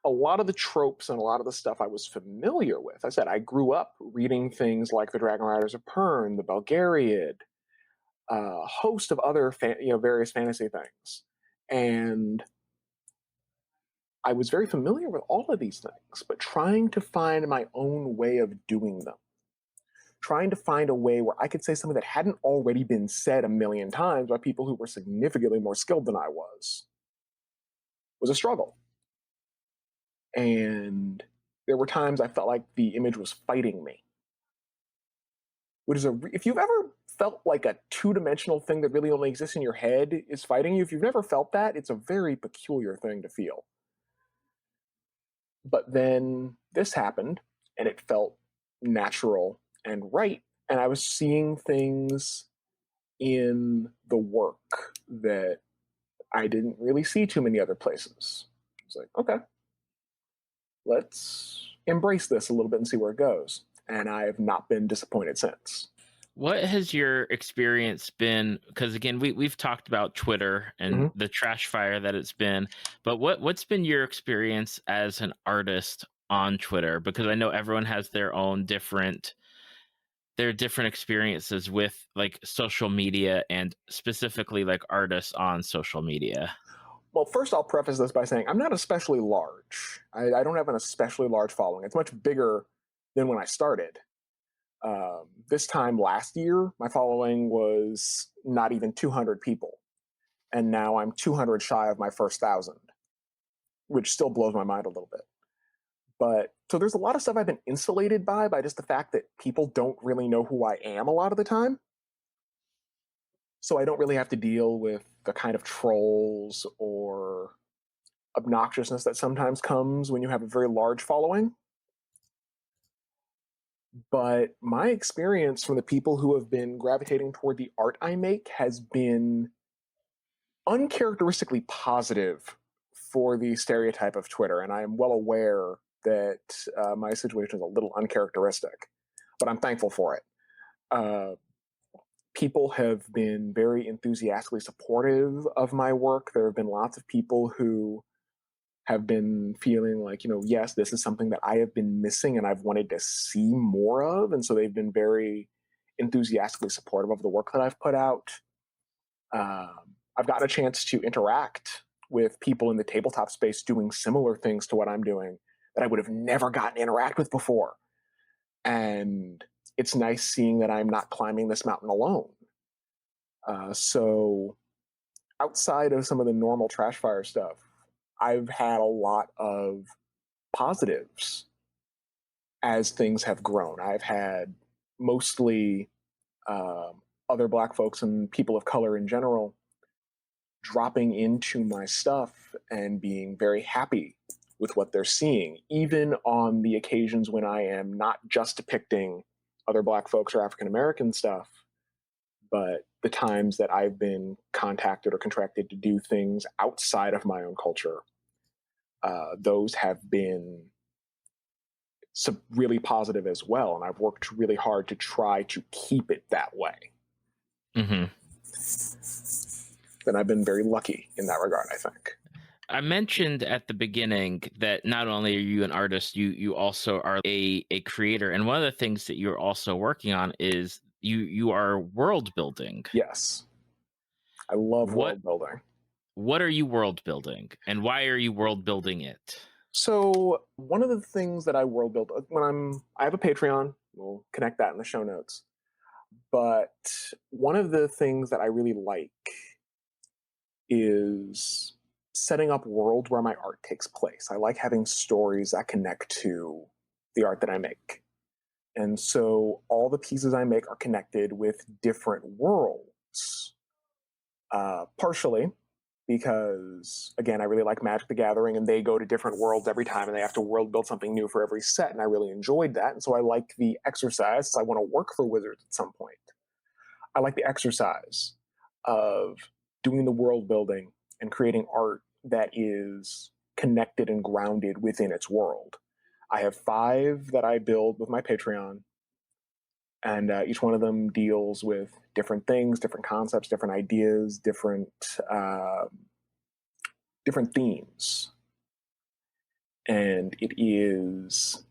A lot of the tropes and a lot of the stuff I was familiar with. I said I grew up reading things like the Dragon Riders of Pern, the Belgariad, a host of other various fantasy things, and I was very familiar with all of these things. But trying to find my own way of doing them, trying to find a way where I could say something that hadn't already been said a million times by people who were significantly more skilled than I was a struggle. And there were times I felt like the image was fighting me. Which is if you've ever felt like a two-dimensional thing that really only exists in your head is fighting you, if you've never felt that, it's a very peculiar thing to feel. But then this happened, and it felt natural and right. And I was seeing things in the work that I didn't really see too many other places. I was like, okay, let's embrace this a little bit and see where it goes. And I have not been disappointed since. What has your experience been? Because again, we've talked about Twitter and the trash fire that it's been, but what's been your experience as an artist on Twitter? Because I know everyone has their own different experiences with like social media, and specifically like artists on social media. Well, first I'll preface this by saying I'm not especially large. I don't have an especially large following. It's much bigger than when I started. This time last year, my following was not even 200 people. And now I'm 200 shy of my first 1,000, which still blows my mind a little bit. But so there's a lot of stuff I've been insulated by just the fact that people don't really know who I am a lot of the time. So I don't really have to deal with the kind of trolls or obnoxiousness that sometimes comes when you have a very large following. But my experience from the people who have been gravitating toward the art I make has been uncharacteristically positive for the stereotype of Twitter. And I am well aware that my situation is a little uncharacteristic, but I'm thankful for it. People have been very enthusiastically supportive of my work. There have been lots of people who have been feeling like, yes, this is something that I have been missing and I've wanted to see more of. And so they've been very enthusiastically supportive of the work that I've put out. I've gotten a chance to interact with people in the tabletop space doing similar things to what I'm doing that I would have never gotten to interact with before. And it's nice seeing that I'm not climbing this mountain alone. So outside of some of the normal trash fire stuff, I've had a lot of positives as things have grown. I've had mostly other Black folks and people of color in general dropping into my stuff and being very happy with what they're seeing, even on the occasions when I am not just depicting other Black folks or African American stuff, but the times that I've been contacted or contracted to do things outside of my own culture. Those have been really positive as well. And I've worked really hard to try to keep it that way. Mm-hmm. And I've been very lucky in that regard, I think. I mentioned at the beginning that not only are you an artist, you also are a creator. And one of the things that you're also working on is you are world building. Yes, I love What world building. what are you world building, and why are you world building it? So one of the things that I world build I have a Patreon. We'll connect that in the show notes. But one of the things that I really like is setting up worlds where my art takes place. I like having stories that connect to the art that I make. And so all the pieces I make are connected with different worlds. Partially because, again, I really like Magic the Gathering, and they go to different worlds every time, and they have to world build something new for every set, and I really enjoyed that. And so I like the exercise. So I want to work for Wizards at some point. I like the exercise of doing the world building and creating art that is connected and grounded within its world. I have 5 that I build with my Patreon, and each one of them deals with different things, different concepts, different ideas, different themes. And it is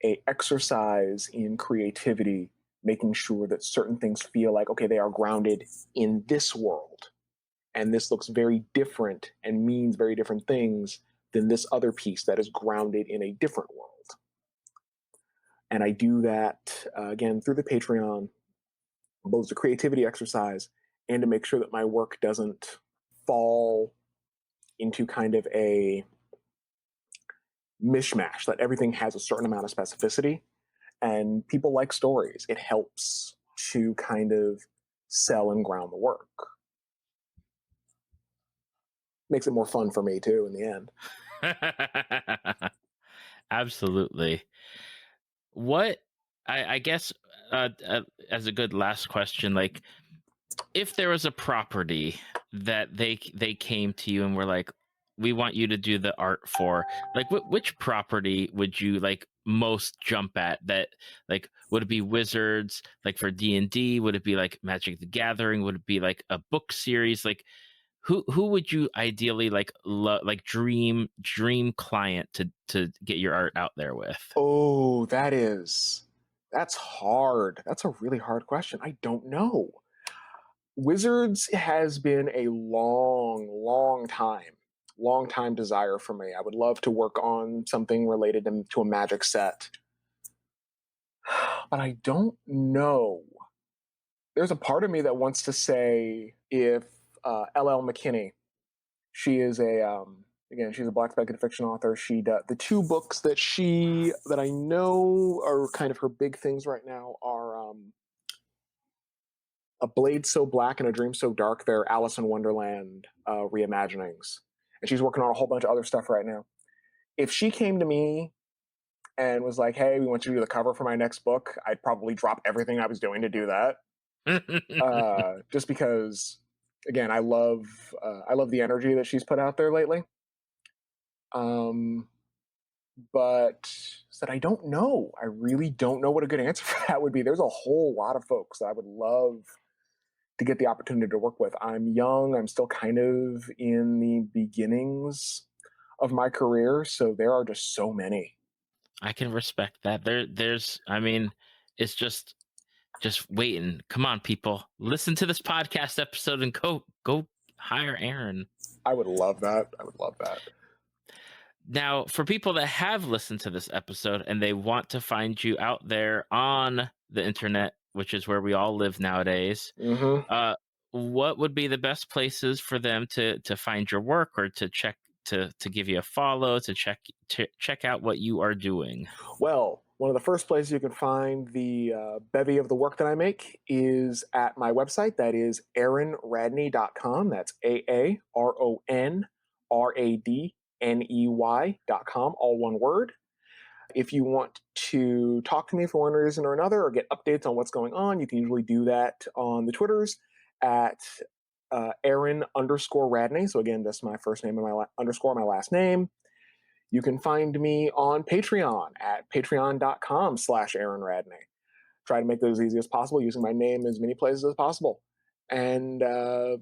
a exercise in creativity, making sure that certain things feel like, okay, they are grounded in this world, and this looks very different and means very different things than this other piece that is grounded in a different world. And I do that, again, through the Patreon, both as a creativity exercise and to make sure that my work doesn't fall into kind of a mishmash, that everything has a certain amount of specificity. And people like stories. It helps to kind of sell and ground the work. Makes it more fun for me, too, in the end. Absolutely. What I guess as a good last question, like if there was a property that they came to you and were like, we want you to do the art for, like which property would you like most jump at? That like, would it be Wizards, like for D&D? Would it be like Magic the Gathering? Would it be like a book series? Like who would you ideally like like dream client to get your art out there with? Oh, that's hard. That's a really hard question. I don't know. Wizards has been a long time desire for me. I would love to work on something related to a Magic set. But I don't know. There's a part of me that wants to say if L.L. McKinney, she is again, she's a Black Speculative Fiction author. She does the 2 books that I know are kind of her big things right now are A Blade So Black and A Dream So Dark. They're Alice in Wonderland reimaginings. And she's working on a whole bunch of other stuff right now. If she came to me and was like, hey, we want you to do the cover for my next book, I'd probably drop everything I was doing to do that. Just because, again, I love the energy that she's put out there lately. But said I don't know. I really don't know what a good answer for that would be. There's a whole lot of folks that I would love to get the opportunity to work with. I'm young. I'm still kind of in the beginnings of my career, so there are just so many. I can respect that. There's I mean, it's just waiting. Come on, people. Listen to this podcast episode and go hire Aaron. I would love that. Now, for people that have listened to this episode and they want to find you out there on the internet, which is where we all live nowadays, what would be the best places for them to find your work, or to check to give you a follow, to check out what you are doing? Well, one of the first places you can find the bevy of the work that I make is at my website. That is aaronradney.com. That's AARONRADNEY.com, all one word. If you want to talk to me for one reason or another, or get updates on what's going on, you can usually do that on the Twitters at Aaron_Radney. So again, that's my first name and my underscore my last name. You can find me on Patreon at patreon.com/Aaron Radney. Try to make those as easy as possible, using my name as many places as possible. And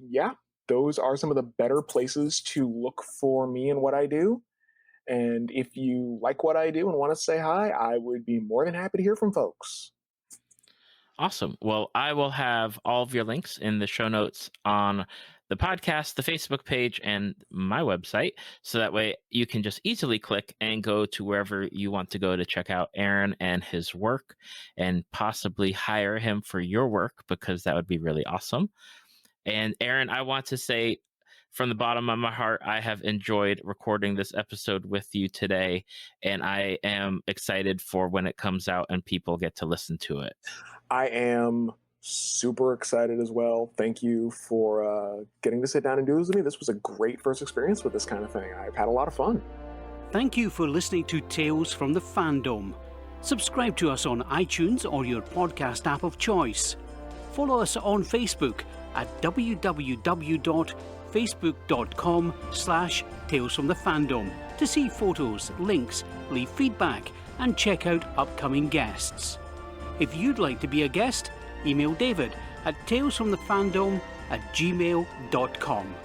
yeah, those are some of the better places to look for me and what I do. And if you like what I do and want to say hi, I would be more than happy to hear from folks. Awesome. Well, I will have all of your links in the show notes on the podcast, the Facebook page, and my website. So that way you can just easily click and go to wherever you want to go to check out Aaron and his work and possibly hire him for your work, because that would be really awesome. And Aaron, I want to say from the bottom of my heart, I have enjoyed recording this episode with you today, and I am excited for when it comes out and people get to listen to it. I am super excited as well. Thank you for getting to sit down and do this with me. This was a great first experience with this kind of thing. I've had a lot of fun. Thank you for listening to Tales from the Fandom. Subscribe to us on iTunes or your podcast app of choice. Follow us on Facebook at www.facebook.com/talesfromthefandom to see photos, links, leave feedback, and check out upcoming guests. If you'd like to be a guest, email David at talesfromthefandom@gmail.com.